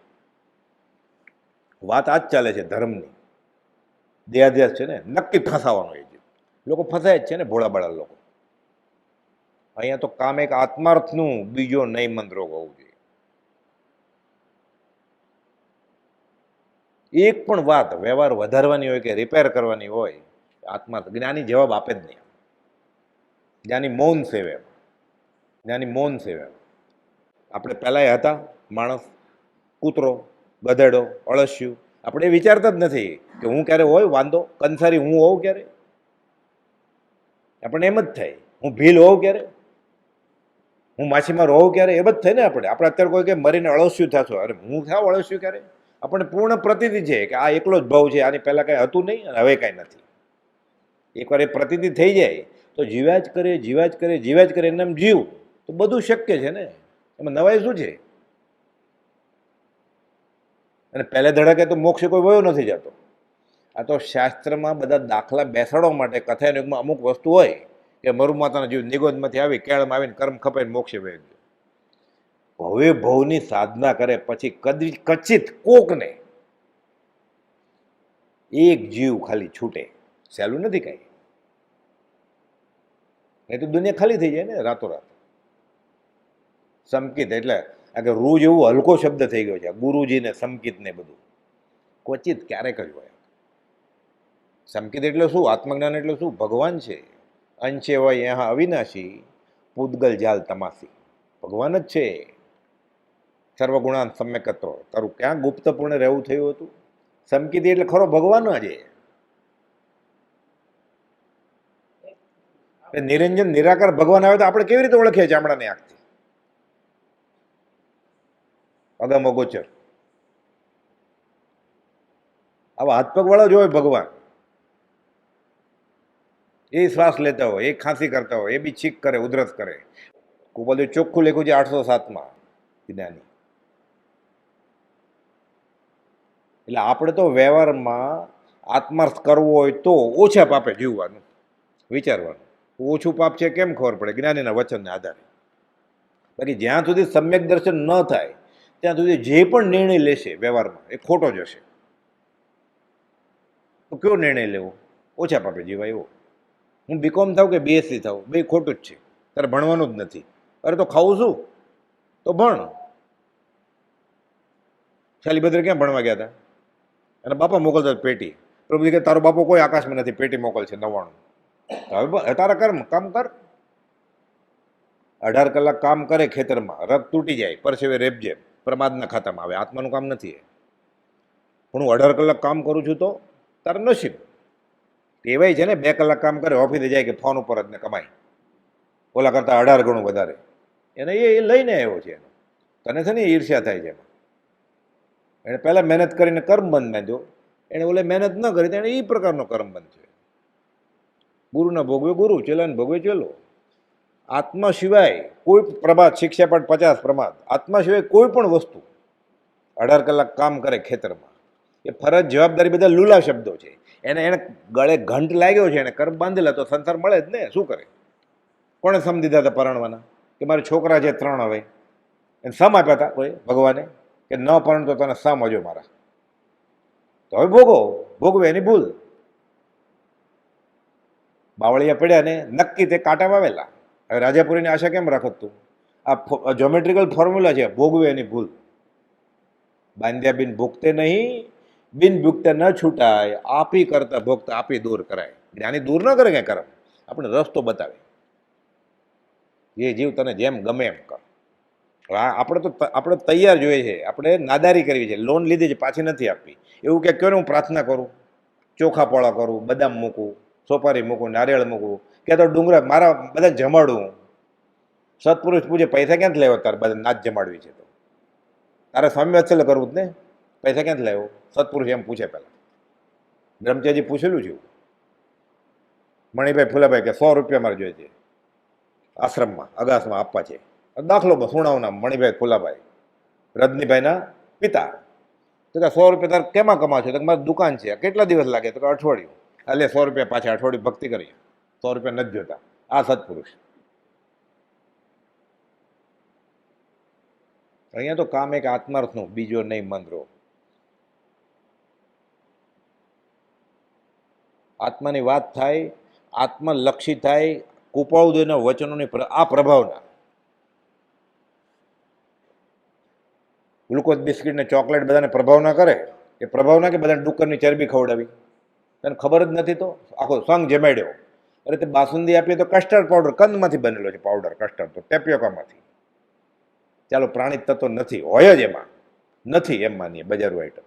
વાત આ જ ચાલે છે ધર્મની. દેહાધ્યાસ છે ને, નક્કી ફસાવાનો એ લોકો ફસાય જ છે ને, ભોળાબાળા લોકો. અહીંયા તો કામ એક આત્માર્થનું, બીજો નૈમંદ રોગ હોવું જોઈએ. એક પણ વાત વ્યવહાર વધારવાની હોય કે રિપેર કરવાની હોય, આત્માર્થ જ્ઞાની જવાબ આપે જ નહીં. જ્ઞાની મૌન સેવે, જ્ઞાની મૌન સેવે. આપણે પહેલાં હતા માણસ, કૂતરો, ગધેડો, અળસિયું. આપણે એ વિચારતા જ નથી કે હું ક્યારે હોય વાંધો, કંસારી હું હોઉં ક્યારે. આપણને એમ જ થાય હું ભીલ હોઉં ક્યારે, હું માછીમાર હોઉં ક્યારે, એમ જ થાય ને આપણે. અત્યારે કોઈ કે મરીને અળસિયું થશો, અરે હું થાવ અળસિયું ક્યારે? આપણને પૂર્ણ પ્રતીતિ છે કે આ એકલો જ ભાવ છે, આની પહેલાં કાંઈ હતું નહીં અને હવે કાંઈ નથી. એકવાર એ પ્રતીતિ થઈ જાય તો જીવ્યા જ કરે એમને એમ જીવ તો બધું શક્ય છે ને. એમાં નવાઈ શું છે? અને પહેલે ધડાકે તો મોક્ષે કોઈ વયો નથી જતો. આ તો શાસ્ત્રમાં બધા દાખલા બેસાડવા માટે કથાયુગમાં અમુક વસ્તુ હોય કે મરુ માતાના જીવ નિગોદમાંથી આવી કેળમાં આવીને કર્મ ખપાઈને મોક્ષે વયો ગયો. ભવે ભવની સાધના કરે પછી કચિત કોકને એક જીવ ખાલી છૂટે. સહેલું નથી કાંઈ. એ તો દુનિયા ખાલી થઈ જાય ને રાતોરાત. સમકિત એટલે આ કે રૂ જેવું હલકો શબ્દ થઈ ગયો છે. ગુરુજીને સમકિત ને બધું ક્વચિત ક્યારેક જ હોય. સમકિત એટલે શું? આત્મજ્ઞાન એટલે શું? ભગવાન છે. અંશે હોય યહાં અવિનાશી, પૂદગલ જાલ તમાસી. ભગવાન જ છે. સર્વગુણાન સમ્યકત્વ. તારું ક્યાં ગુપ્તપૂર્ણ રહેવું થયું હતું? સમકિત એટલે ખરો ભગવાન જ. નિરંજન નિરાકાર ભગવાન આવે તો આપણે કેવી રીતે ઓળખીએ ચામડાની આંખથી? અગમ અગોચર. આવા હાથ પગ વાળા જ હોય ભગવાન. એ શ્વાસ લેતા હોય, એ ખાંસી કરતા હોય, એ બી છીક કરે, ઉધરસ કરે. બધું ચોખ્ખું લખ્યું છે 807માં જ્ઞાની. એટલે આપણે તો વ્યવહારમાં આત્માર્થ કરવો હોય તો ઓછા પાપે જીવવાનું, વિચારવાનું. ઓછું પાપ છે કેમ ખબર પડે? જ્ઞાનીના વચનને આધારે. બાકી જ્યાં સુધી સમ્યક દર્શન ન થાય ત્યાં સુધી જે પણ નિર્ણય લેશે વ્યવહારમાં એ ખોટો જ હશે. તો કયો નિર્ણય લેવો? ઓછા પાપે જીવાય એવો. હું બીકોમ થાવ કે બીએસસી થાવ, બે ખોટું જ છે. તારે ભણવાનું જ નથી. અરે તો ખાવું શું? તો ભણ. શાલીભદ્ર ક્યાં ભણવા ગયા હતા? અને બાપા મોકલતા પેટી. પ્રભુજી કે તારો બાપો કોઈ આકાશમાં નથી, પેટી મોકલશે 99. હવે તારા કર્મ કામ કર. 18 કલાક કામ કરે ખેતરમાં, રગ તૂટી જાય, પરસેવે રેપજે, પ્રમાદના ખાતામાં આવે. આત્માનું કામ નથી. પણ હું 18 કલાક કામ કરું છું તો તારા નસીબ. ટેવાય છે ને, 2 કલાક કામ કરે, ઓફિસે જાય કે ફોન ઉપર જ ને કમાય, ઓલા કરતાં 18 ગણું વધારે. એને એ લઈને આવ્યો છે. તને છે ને ઈર્ષ્યા થાય છે એમાં. એણે પહેલાં મહેનત કરીને કર્મબંધ બાંધ્યો, એણે ઓલે મહેનત ન કરી તો એણે એ પ્રકારનો કર્મબંધ છે. ગુરુને ભોગવે ગુરુ, ચેલાને ભોગવે ચેલો. આત્મા સિવાય કોઈ પ્રમાદ, શિક્ષાપાઠ 50 પ્રમાદ, આત્મા સિવાય કોઈ પણ વસ્તુ 18 કલાક કામ કરે ખેતરમાં, એ ફરજ જવાબદારી બધા લૂલા શબ્દો છે. એને ગળે ઘંટ લાગ્યો છે, એને કર્મ બાંધેલા તો સંસાર મળે જ ને. શું કરે? કોણે સમ દીધા હતા પરણવાના? કે મારા છોકરા છે 3 હવે, એને સમ આપ્યા હતા કોઈ ભગવાને કે ન પણ તો તને સમ હજો મારા? તો હવે ભોગવે એની ભૂલ. બાવળિયા પડ્યા ને નક્કી તે કાંટા વાવેલા. હવે રાજાપુરીની આશા કેમ રાખત તું? આ જ્યોમેટ્રિકલ ફોર્મ્યુલા છે, ભોગવે એની ભૂલ. બાંધ્યા બિન ભૂખતે નહીં, બિન ભૂખતે ન છૂટાય, આપી કરતા ભોગતા આપી દૂર કરાય. જ્ઞાની દૂર ન કરે ક્યાં કરમ, આપણે રસ્તો બતાવે. જે જીવ તને જેમ ગમે એમ કર. આપણે તૈયાર જોઈએ છે, આપણે નાદારી કરવી છે. લોન લીધી છે, પાછી નથી આપવી. એવું કે ક્યાં હું પ્રાર્થના કરું, ચોખા પોળા કરું, બદામ મૂકું, સોપારી મૂકું, નારિયેળ મૂકું, કે તો ડુંગરા મારા બધા જમાડું. સત્પુરુષ પૂછે પૈસા ક્યાંથી લાવ્યો તારે બધા નાચ જમાડવી છે તો? તારે સ્વામી વાત્સલ્ય કરવું જ ને, પૈસા ક્યાંથી લાવ્યો? સત્પુરુષ એમ પૂછે પહેલાં. બ્રહ્મચારી પૂછેલું છે. મણિભાઈ ફુલાભાઈ કે 100 રૂપિયા મારે જોઈએ છે આશ્રમમાં અગાસમાં આપવા છે. દાખલો સુણાવના મણિભાઈ ફુલાભાઈ, રજનીભાઈના પિતા. તો કે 100 રૂપિયા તારે કેમાં કમાશો? તો મારી દુકાન છે. કેટલા દિવસ લાગે? તો કે અઠવાડિયું. એટલે 100 રૂપિયા પાછા અઠવાડિયું ભક્તિ કરીએ. 100 રૂપિયા નથી જોતા. આ સત્પુરુષ. અહીંયા તો કામ એક આત્માર્થનું, બીજો નહીં મંત્રો. આત્માની વાત થાય, આત્મલક્ષી થાય, કૃપાળુદેવના વચનોની આ પ્રભાવના. ગ્લુકોઝ બિસ્કિટ ને ચોકલેટ બધાને પ્રભાવ ના કરે? એ પ્રભાવ ના કે બધાને ડુક્કરની ચરબી ખવડાવી? તને ખબર જ નથી તો આખો સંઘ જમાડ્યો. અરે તે બાસુંદી આપીએ તો કસ્ટર્ડ પાવડર, કંદમાંથી બનેલો છે પાવડર, કસ્ટર્ડ તો ટેપિયોકામાંથી. ચાલો પ્રાણી તત્વ નથી, હોય જ એમાં નથી એમ માનીએ બજારું આઈટમ.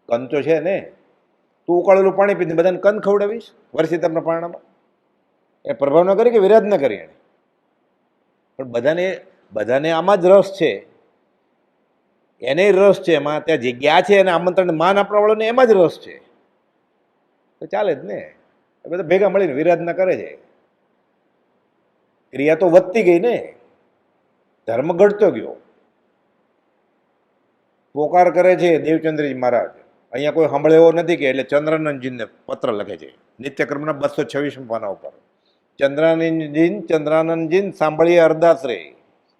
કંદ તો છે ને. તું ઉકાળેલું પાણી પીને બધાને કંદ ખવડાવીશ વર્ષિતમના પારણામાં? એ પ્રભાવ ન કરી કે વિરાજ ન કરી એને? પણ બધાને આમાં જ રસ છે. એને રસ છે એમાં, ત્યાં જગ્યા છે, એને આમંત્રણ માન આપવાવાળાને એમાં જ રસ છે. તો ચાલે જ ને. એ બધા ભેગા મળીને વિરાધના કરે છે. ક્રિયા તો વધતી ગઈ ને, ધર્મ ઘટતો ગયો. પોકાર કરે છે દેવચંદ્રજી મહારાજ. અહીંયા કોઈ સાંભળે એવો નથી કે એટલે ચંદ્રાનંદજીને પત્ર લખે છે નિત્યક્રમના 226 પાના ઉપર. ચંદ્રાનંદજીન સાંભળીએ અરદાસ રે.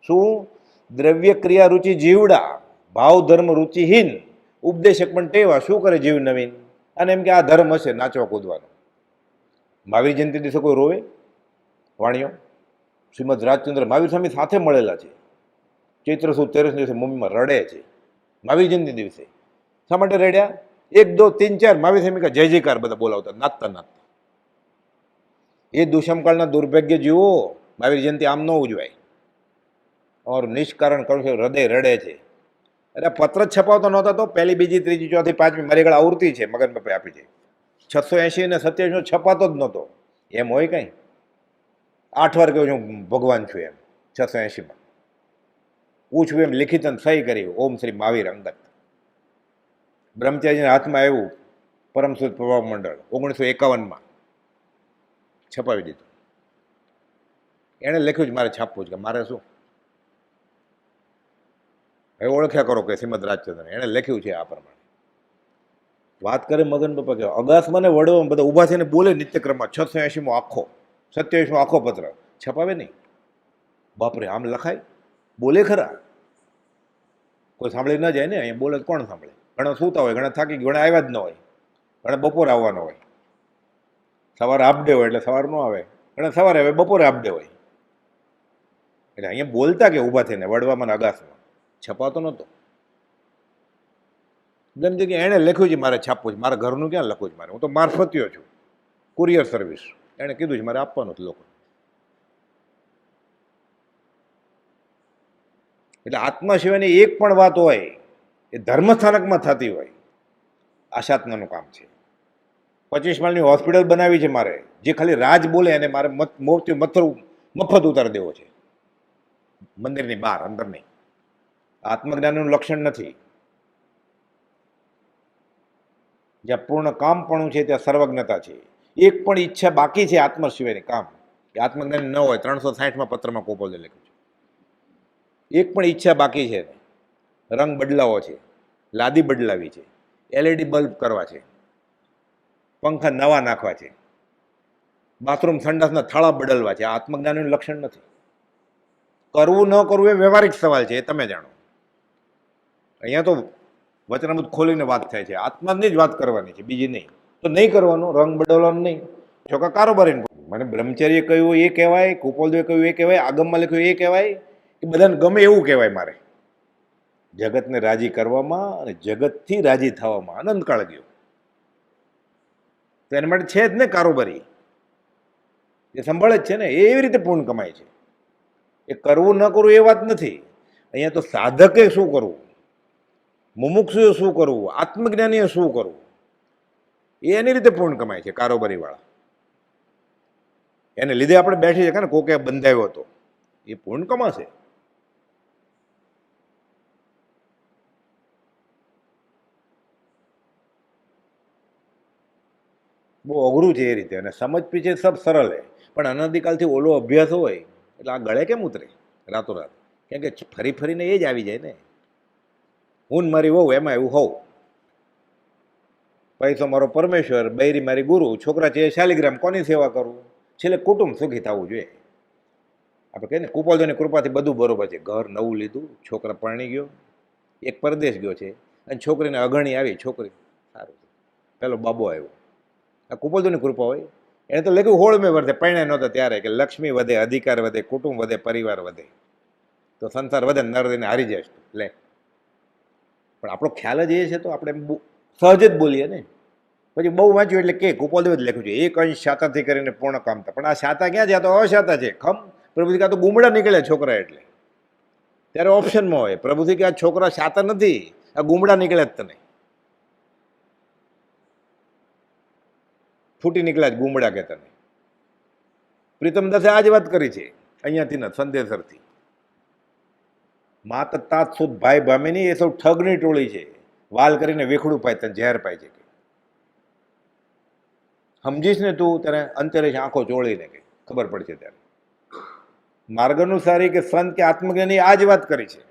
શું? દ્રવ્ય ક્રિયા રુચિ જીવડા, ભાવ ધર્મ રુચિહીન, ઉપદેશક પણ ટેવા, શું કરે જીવ નવીન? અને એમ કે આ ધર્મ હશે નાચવા કૂદવાનો. મહાવીર જયંતિ દિવસે કોઈ રોવે? વાણીઓ શ્રીમદ રાજચંદ્ર મહાવીર સ્વામી સાથે મળેલા છે. ચૈત્ર સુદ 13 દિવસે મમ્મીમાં રડે છે મહાવીર જયંતિ દિવસે. શા માટે રડ્યા? 1 2 3 4 મહાવીર સ્વામી જય જયકાર બધા બોલાવતા, નાચતા નાચતા. એ દુષ્મકાળના દુર્ભાગ્ય જીવો મહાવીર જયંતિ આમ ન ઉજવાય. ઓર નિષ્કારણ કરું છું, હૃદય રડે છે. અરે પત્ર જ છપાવતો નહોતા તો પહેલી, બીજી, ત્રીજી, ચોથી, પાંચમી મારી આગળ આવૃત્તિ છે મગન બાપે આપી છે. 680 ને 27 છપાતો જ નહોતો. એમ હોય કઈ? 8 વાર કહ્યું છું ભગવાન છું એમ. 680માં પૂછવું એમ લિખિત સહી કરી, ઓમ શ્રી મહાવીર અંગત. બ્રહ્મચારીના હાથમાં આવ્યું પરમસુદ પ્રભાવ મંડળ 1951માં છપાવી દીધું. એણે લખ્યું છે મારે છાપવું છે. કે મારે શું? હવે ઓળખ્યા કરો કે શ્રીમદ રાજચંદ્ર એણે લખ્યું છે આ પ્રમાણે. વાત કરે મગન બાપા કે અગાસમાં ને વડવામાં બધા ઊભા થઈને બોલે નિત્યક્રમમાં. 680મો આખો, 27મો આખો પત્ર છપાવે નહીં. બાપરે, આમ લખાય? બોલે ખરા? કોઈ સાંભળી ન જાય ને. અહીંયા બોલે કોણ સાંભળે? ઘણા સૂતા હોય, ઘણા થાકી, ઘણા આવ્યા જ ન હોય, ઘણા બપોરે આવવાનો હોય. સવારે આપડે હોય એટલે સવાર ન આવે, ઘણા સવારે આવે બપોરે આપડે હોય. એટલે અહીંયા બોલતા કે ઊભા થઈને વડવામાં અગાસમાં, છપાતો નહોતો. જેમ કે એણે લખ્યું છે મારે છાપવું છે. મારા ઘરનું ક્યાં લખવું છે મારે? હું તો મારફતિયો છું, કુરિયર સર્વિસ. એણે કીધું છે મારે આપવાનું જ લોકો. એટલે આત્મા સિવાયની એક પણ વાત હોય એ ધર્મસ્થાનકમાં થતી હોય, આ સાધનાનું કામ છે. 25 માળની હોસ્પિટલ બનાવી છે મારે, જે ખાલી રાજ બોલે અને મારે મોતી મથર મફત ઉતારી દેવો છે, મંદિરની બહાર, અંદર નહીં. આત્મજ્ઞાનનું લક્ષણ નથી. જ્યાં પૂર્ણ કામપણું છે ત્યાં સર્વજ્ઞતા છે. એક પણ ઈચ્છા બાકી છે આત્મ સિવાયની કામ, કે આત્મજ્ઞાન ન હોય. 360માં પત્રમાં કોપોલે લખ્યું છે, એક પણ ઈચ્છા બાકી છે. રંગ બદલાવો છે, લાદી બદલાવી છે, LED બલ્બ કરવા છે, પંખા નવા નાખવા છે, બાથરૂમ સંડાસના થાળા બદલવા છે. આત્મજ્ઞાનનું લક્ષણ નથી. કરવું ન કરવું એ વ્યવહારિક સવાલ છે, એ તમે જાણો. અહીંયા તો વચનામૃત ખોલીને વાત થાય છે, આત્માની જ વાત કરવાની છે, બીજી નહીં. તો નહીં કરવાનું, રંગ બદલવાનું નહીં. છોકરા કારોબારી મને બ્રહ્મચર્ય કહ્યું એ કહેવાય, કુપોલદેવે કહ્યું એ કહેવાય, આગમમાં લખ્યું એ કહેવાય, કે બધાને ગમે એવું કહેવાય. મારે જગતને રાજી કરવામાં અને જગતથી રાજી થવામાં અનંતકાળ ગયો. તો એના માટે છે જ ને કારોબારી, એ સંભાળે જ છે ને. એવી રીતે પૂર્ણ કમાય છે. એ કરવું ન કરવું એ વાત નથી. અહીંયા તો સાધકે શું કરવું, મુમુક્ષુએ શું કરવું, આત્મજ્ઞાનીએ શું કરવું, એ એની રીતે પૂર્ણ કમાય છે કારોબારી વાળા. એને લીધે આપણે બેઠી શકીએ ને, કોકે બંધાયો હતો, એ પૂર્ણ કમાશે. બહુ અઘરું છે એ રીતે. અને સમજ પીછે સબ સરળ હે, પણ અનધિકાલથી ઓલો અભ્યાસ હોય એટલે આ ગળે કેમ ઉતરે રાતોરાત? કેમ કે ફરી ફરીને એ જ આવી જાય ને. હું મારી વહુ, એમાં એવું હોવ. પૈસો મારો પરમેશ્વર, બૈરી મારી ગુરુ, છોકરા છે શાલિગ્રામ, કોની સેવા કરવું? છેલ્લે કુટુંબ સુખી થવું જોઈએ. આપણે કહીએ ને, કુપોલદેવની કૃપાથી બધું બરોબર છે. ઘર નવું લીધું, છોકરા પરણી ગયો, એક પરદેશ ગયો છે, અને છોકરીને અગણી આવી. છોકરી સારું છે, પેલો બાબો આવ્યો. આ કુપોલદેવની કૃપા હોય. એને તો લખ્યું 16મે વર્ષે, પરણ્યા નહોતા ત્યારે, કે લક્ષ્મી વધે, અધિકાર વધે, કુટુંબ વધે, પરિવાર વધે, તો સંસાર વધે, નર દઈને હારી જાય. લે, પણ આપણો ખ્યાલ જ એ છે, તો આપણે સહજ જ બોલીએ ને. પછી બહુ વાંચ્યું એટલે કે કુપોલદેવ જ લખ્યું છે, એક અંશ શાતાથી કરીને પૂર્ણ કામતા. પણ આ શાતા ક્યાં છે? આ તો અશાતા છે. ખમ પ્રભુજી કાં તો ગુમડા નીકળે છોકરા, એટલે ત્યારે ઓપ્શનમાં હોય પ્રભુજી કે આ છોકરા શાતા નથી, આ ગુમડા નીકળે જ તને, ફૂટી નીકળ્યા જ ગુમડા કે તને. પ્રીતમ દાસે આ જ વાત કરી છે અહીંયાથી ને સંદેશરથી. માત તાત સુદ ભાઈ ભામીની એ સૌ ઠગની ટોળી છે, વાલ કરીને વેખડું પાય તને ઝેર પાય છે. સમજીશ ને તું ત્યારે અંતરે આંખો ચોળીને કે ખબર પડશે ત્યારે. માર્ગાનુસારી કે સંત કે આત્મજ્ઞાની આ જ વાત કરી છે.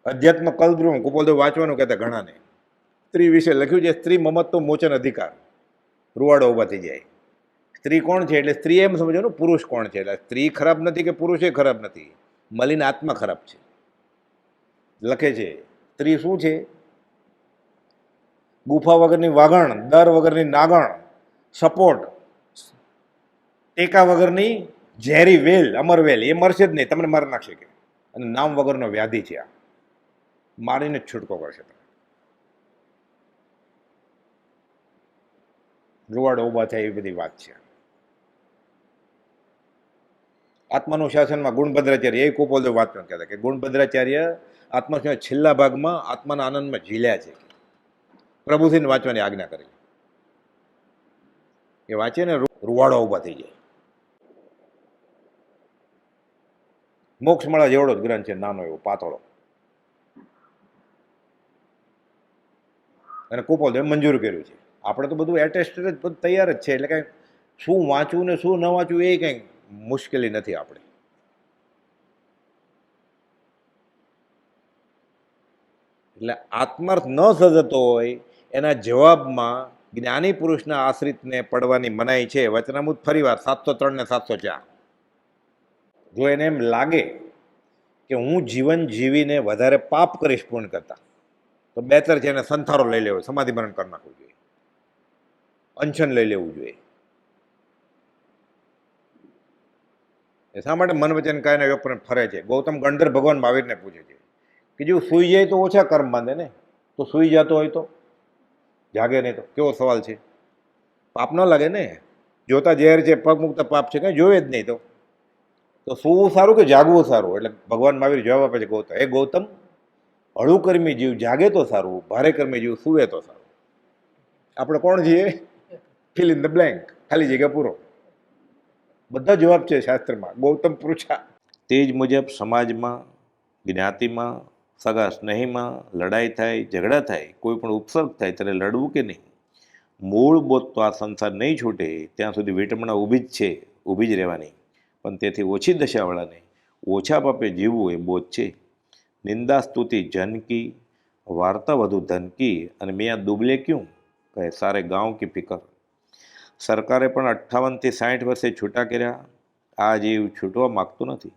અધ્યાત્મ કલ્પદ્રુમ કુપોલદેવ વાંચવાનું કહેતા ઘણાને. સ્ત્રી વિશે લખ્યું છે, સ્ત્રી મમત્વ મોચન અધિકાર. રૂવાડો ઊભા થઈ જાય. સ્ત્રી કોણ છે એટલે સ્ત્રી એમ સમજો ને, પુરુષ કોણ છે એટલે સ્ત્રી ખરાબ નથી કે પુરુષ એ ખરાબ નથી, મલિન આત્મા ખરાબ છે. લખે છે સ્ત્રી શું છે? ગુફા વગરની વાગણ, દર વગરની નાગણ, સપોર્ટ, ટેકા વગરની ઝેરી વેલ, અમરવેલ. એ મરશે જ નહીં, તમને મારી નાખશે કે. અને નામ વગરનો વ્યાધિ છે આ, મારીને જ છૂટકો કરશે. રૂવાડો ઊભા થાય એવી બધી વાત છે. આત્માનું શાસનમાં ગુણભદ્રાચાર્ય એ કુપોલદેવ વાત પણ કહેતા કે ગુણભદ્રાચાર્ય આત્મા છેલ્લા ભાગમાં આત્માના આનંદમાં ઝીલ્યા છે. પ્રભુજીને વાંચવાની આજ્ઞા કરી. એ વાંચે ને રૂવાડો ઊભા થઈ જાય. મોક્ષમાળા જેવડો જ ગ્રંથ છે, નાનો એવો પાતળો. અને કુપોલદેવ મંજૂર કર્યું છે. આપણે તો બધું એટેસ્ટેડ જ બધું તૈયાર જ છે, એટલે કાંઈ શું વાંચવું ને શું ન વાંચવું એ કંઈ મુશ્કેલી નથી આપણે. એટલે આત્માર્થ ન સજતો હોય એના જવાબમાં જ્ઞાની પુરુષના આશ્રિતને પડવાની મનાઈ છે. વચનામૃત ફરીવાર 703 ને 704. જો એને એમ લાગે કે હું જીવન જીવીને વધારે પાપ કરીશ પૂર્ણ કરતા, તો બેતર છે એને સંથારો લઈ લેવો, સમાધિ મરણ કરી નાખવું જોઈએ, અનશન લઈ લેવું જોઈએ. શા માટે મન વચન કાયના યોગ પર ફરે છે? ગૌતમ ગણધર ભગવાન મહાવીરને પૂછે છે કે જો સૂઈ જાય તો ઓછા કર્મ બાંધે ને, તો સૂઈ જતો હોય તો જાગે નહીં તો? કેવો સવાલ છે. પાપ ન લાગે ને, જોતા ઝેર છે, પગ મુક્ત પાપ છે, કંઈ જોવે જ નહીં તો સૂવું સારું કે જાગવું સારું? એટલે ભગવાન મહાવીર જવાબ આપે છે ગૌતમ, એ ગૌતમ, હળું કર્મી જીવ જાગે તો સારું, ભારે કર્મી જીવ સૂવે તો સારું. આપણે કોણ છીએ? ફિલ ઇન ધ બ્લેન્ક, ખાલી જગ્યા પૂરો. બધા જવાબ છે શાસ્ત્રમાં. ગૌતમ પૃચ્છા. તે જ મુજબ સમાજમાં, જ્ઞાતિમાં, સગા સ્નેહીમાં લડાઈ થાય, ઝઘડા થાય, કોઈ પણ ઉપસર્ગ થાય ત્યારે લડવું કે નહીં? મૂળ બોધ તો આ સંસાર નહીં છૂટે ત્યાં સુધી વિટમણા ઊભી જ છે, ઊભી જ રહેવાની. પણ તેથી ઓછી દશાવાળાને ઓછા પાપે જીવવું એ બોધ છે. નિંદા સ્તુતિ જન કી, વાર્તા વધુ ધન કી, અને મિયાં દુબલે ક્યું કહે સારે ગાંવ કી ફિકર. સરકારે પણ 58 થી 60 વર્ષે છૂટા કર્યા. આ જીવ છૂટવા માગતો નથી.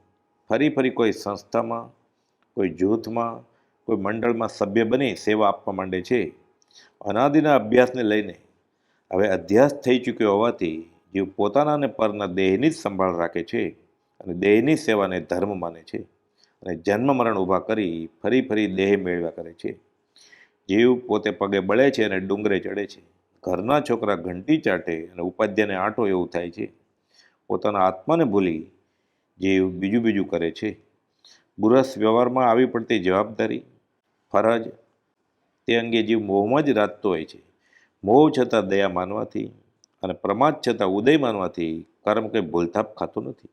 ફરી ફરી કોઈ સંસ્થામાં, કોઈ જૂથમાં, કોઈ મંડળમાં સભ્ય બની સેવા આપવા માંડે છે. અનાદિના અભ્યાસને લઈને હવે અધ્યાસ થઈ ચૂક્યો હોવાથી જીવ પોતાના અને પરના દેહની જ સંભાળ રાખે છે અને દેહની સેવાને ધર્મ માને છે અને જન્મ મરણ ઊભા કરી ફરી ફરી દેહ મેળવ્યા કરે છે. જીવ પોતે પગે બળે છે અને ડુંગરે ચડે છે. ઘરના છોકરા ઘંટી ચાટે અને ઉપાધ્યાયને આંટો એવું થાય છે. પોતાના આત્માને ભૂલી જીવ બીજું બીજું કરે છે. ગુરસ વ્યવહારમાં આવી પડતી જવાબદારી, ફરજ, તે અંગે જીવ મોહમાં જ રાચતો હોય છે. મોહ છતાં દયા માનવાથી અને પ્રમાદ છતાં ઉદય માનવાથી કર્મ કંઈ ભૂલથાપ ખાતું નથી.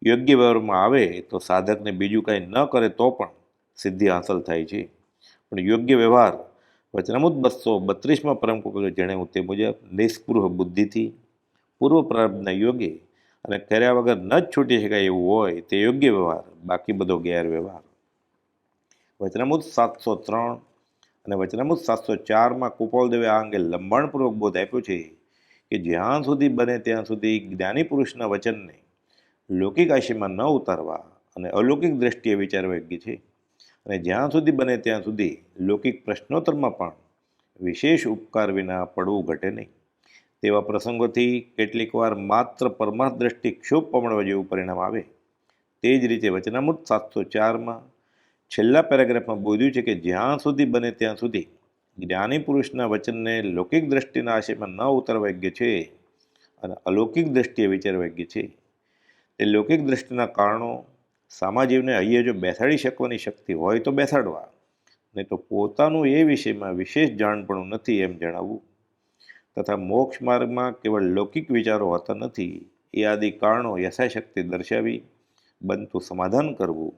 યોગ્ય વ્યવહારમાં આવે તો સાધકને બીજું કાંઈ ન કરે તો પણ સિદ્ધિ હાંસલ થાય છે. પણ યોગ્ય વ્યવહાર વચનામૃત 232માં પરમ કૃપાળુએ જણાવ્યું તે મુજબ નિષ્પૃહ બુદ્ધિથી પૂર્વ પ્રારબ્ધના યોગે અને કર્યા વગર ન જ છૂટી શકાય એવું હોય તે યોગ્ય વ્યવહાર, બાકી બધો ગેરવ્યવહાર. વચનામૃત 703 અને વચનામૃત 704માં કૃપાળદેવે આ અંગે લંબાણપૂર્વક બોધ આપ્યો છે કે જ્યાં સુધી બને ત્યાં સુધી જ્ઞાની પુરુષના વચનને લૌકિક આશયમાં ન ઉતારવા અને અલૌકિક દ્રષ્ટિએ વિચારવા યોગ્ય છે. અને જ્યાં સુધી બને ત્યાં સુધી લૌકિક પ્રશ્નોત્તરમાં પણ વિશેષ ઉપકાર વિના પડવું ઘટે નહીં. તેવા પ્રસંગોથી કેટલીક વાર માત્ર પરમાર્થ દ્રષ્ટિ ક્ષોભ પમણવા જેવું પરિણામ આવે. તે જ રીતે વચનામૃત 704માં છેલ્લા પેરેગ્રાફમાં બોલ્યું છે કે જ્યાં સુધી બને ત્યાં સુધી જ્ઞાની પુરુષના વચનને લૌકિક દ્રષ્ટિના આશયમાં ન ઉતારવા યોગ્ય છે અને અલૌકિક દ્રષ્ટિએ વિચારવા યોગ્ય છે. તે લૌકિક દ્રષ્ટિના કારણો સામાજીવને અહીંયા જો બેસાડી શકવાની શક્તિ હોય તો બેસાડવા, નહીં તો પોતાનું એ વિષયમાં વિશેષ જાણપણું નથી એમ જણાવવું. તથા મોક્ષ માર્ગમાં કેવળ લૌકિક વિચારો હોતા નથી એ આદિ કારણો યથાશક્તિ દર્શાવી બનતું સમાધાન કરવું,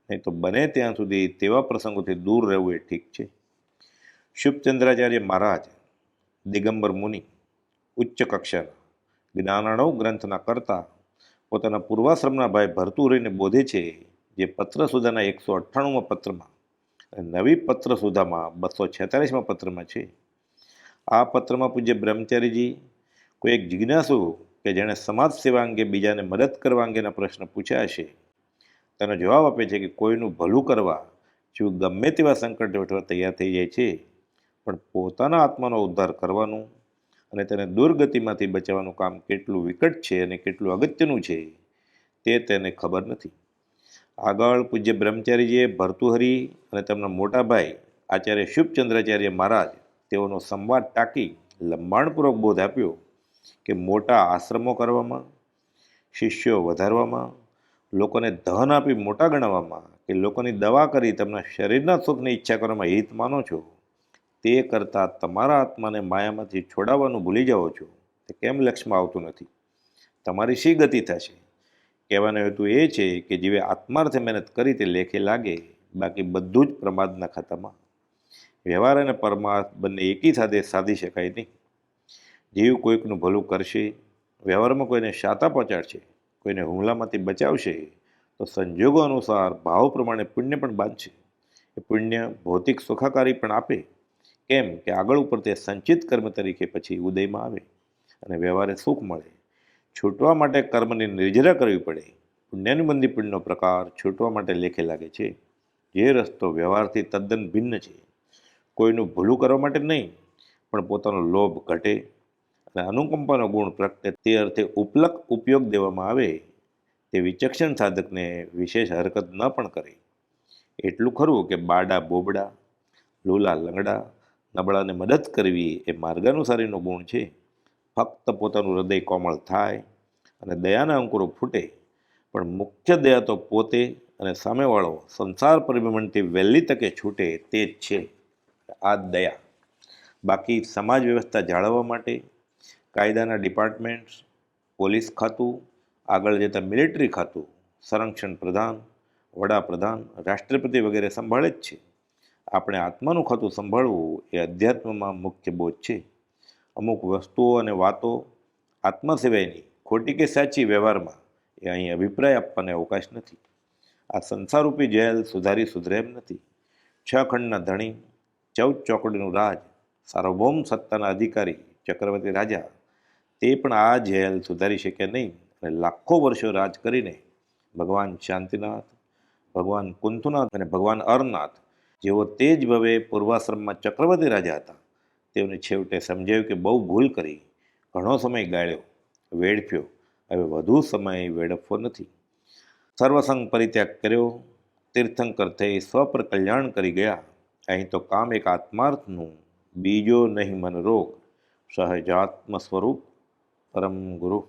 નહીં તો બને ત્યાં સુધી તેવા પ્રસંગોથી દૂર રહેવું એ ઠીક છે. શુભચંદ્રાચાર્ય મહારાજ, દિગંબર મુનિ, ઉચ્ચ કક્ષાના જ્ઞાનાણવ ગ્રંથના કર્તા, પોતાના પૂર્વાશ્રમના ભાઈ ભર્તુહરિને બોધે છે, જે પત્ર સુધાના 198માં પત્રમાં અને નવી પત્ર સુધામાં 246માં પત્રમાં છે. આ પત્રમાં પૂજ્ય બ્રહ્મચારીજી કોઈ એક જિજ્ઞાસુ કે જેણે સમાજ સેવા અંગે બીજાને મદદ કરવા અંગેના પ્રશ્ન પૂછ્યા હશે તેનો જવાબ આપે છે કે કોઈનું ભલું કરવા જીવ ગમે તેવા સંકટ વેઠવા તૈયાર થઈ જાય છે, પણ પોતાના આત્માનો ઉદ્ધાર કરવાનું અને તેને દુર્ગતિમાંથી બચાવવાનું કામ કેટલું વિકટ છે અને કેટલું અગત્યનું છે તે તેને ખબર નથી. આગળ પૂજ્ય બ્રહ્મચારીજીએ ભર્તુહરિ અને તેમના મોટા ભાઈ આચાર્ય શુભચંદ્રાચાર્ય મહારાજ તેઓનો સંવાદ ટાંકી લંબાણપૂર્વક બોધ આપ્યો કે મોટા આશ્રમો કરવામાં, શિષ્યો વધારવામાં, લોકોને ધન આપી મોટા ગણાવવામાં કે લોકોની દવા કરી તેમના શરીરના સુખની ઈચ્છા કરવામાં હિત માનો છો, તે કરતાં તમારા આત્માને માયામાંથી છોડાવવાનું ભૂલી જાઓ છો તે કેમ લક્ષ્યમાં આવતું નથી? તમારી શી ગતિ થશે? કહેવાનો હેતુ એ છે કે જીવે આત્માર્થે મહેનત કરી તે લેખે લાગે, બાકી બધું જ પ્રમાદના ખાતામાં. વ્યવહાર અને પરમાર્થ બંને એકી સાથે સાધી શકાય નહીં. જીવ કોઈકનું ભલું કરશે, વ્યવહારમાં કોઈને શાતા પહોંચાડશે, કોઈને હુમલામાંથી બચાવશે તો સંજોગો અનુસાર ભાવ પ્રમાણે પુણ્ય પણ બાંધશે. એ પુણ્ય ભૌતિક સુખાકારી પણ આપે, કેમ કે આગળ ઉપર તે સંચિત કર્મ તરીકે પછી ઉદયમાં આવે અને વ્યવહારે સુખ મળે. છૂટવા માટે કર્મની નિર્જરા કરવી પડે. પુણ્યાનુબંધી પુણ્યનો પ્રકાર છૂટવા માટે લેખે લાગે છે. જે રસ્તો વ્યવહારથી તદ્દન ભિન્ન છે. કોઈનું ભૂલું કરવા માટે નહીં, પણ પોતાનો લોભ ઘટે અને અનુકંપાનો ગુણ પ્રગટે તે અર્થે ઉપલક ઉપયોગ દેવામાં આવે તે વિચક્ષણ સાધકને વિશેષ હરકત ન પણ કરે. એટલું ખરું કે બાડા બોબડા, લૂલા લંગડા, નબળાને મદદ કરવી એ માર્ગાનુસારીનો ગુણ છે. ફક્ત પોતાનું હૃદય કોમળ થાય અને દયાના અંકુરો ફૂટે, પણ મુખ્ય દયા તો પોતે અને સામેવાળો સંસાર પરિભ્રમણથી વહેલી તકે છૂટે તે જ છે. આ દયા બાકી સમાજ વ્યવસ્થા જાળવવા માટે કાયદાના ડિપાર્ટમેન્ટ્સ, પોલીસ ખાતું, આગળ જતાં મિલિટરી ખાતું, સંરક્ષણ પ્રધાન, વડાપ્રધાન, રાષ્ટ્રપતિ વગેરે સંભાળે જ છે. આપણે આત્માનું ખાતું સંભાળવું એ અધ્યાત્મમાં મુખ્ય બોધ છે. અમુક વસ્તુઓ અને વાતો આત્મા સિવાયની ખોટી કે સાચી વ્યવહારમાં એ અહીં અભિપ્રાય આપવાને અવકાશ નથી. આ સંસારરૂપી જેલ સુધરે એમ નથી. 6 ખંડના ધણી, 14 ચોકડીનું રાજ, સાર્વભૌમ સત્તાના અધિકારી ચક્રવર્તી રાજા, તે પણ આ જેલ સુધારી શકે નહીં અને લાખો વર્ષો રાજ કરીને ભગવાન શાંતિનાથ, ભગવાન કુંથુનાથ અને ભગવાન અરનાથ જેઓ તે જ ભવે પૂર્વાશ્રમમાં ચક્રવર્તી રાજા હતા, તેઓને છેવટે સમજાયું કે બહુ ભૂલ કરી, ઘણો સમય ગાળ્યો, વેડફ્યો, હવે વધુ સમય વેડફવો નથી. સર્વસંગ પરિત્યાગ કર્યો, તીર્થંકર થઈ સ્વપર કલ્યાણ કરી ગયા. અહીં તો કામ એક આત્માર્થનું, બીજો નહીં મન રોગ, સહજાત્મ સ્વરૂપ પરમ ગુરુ.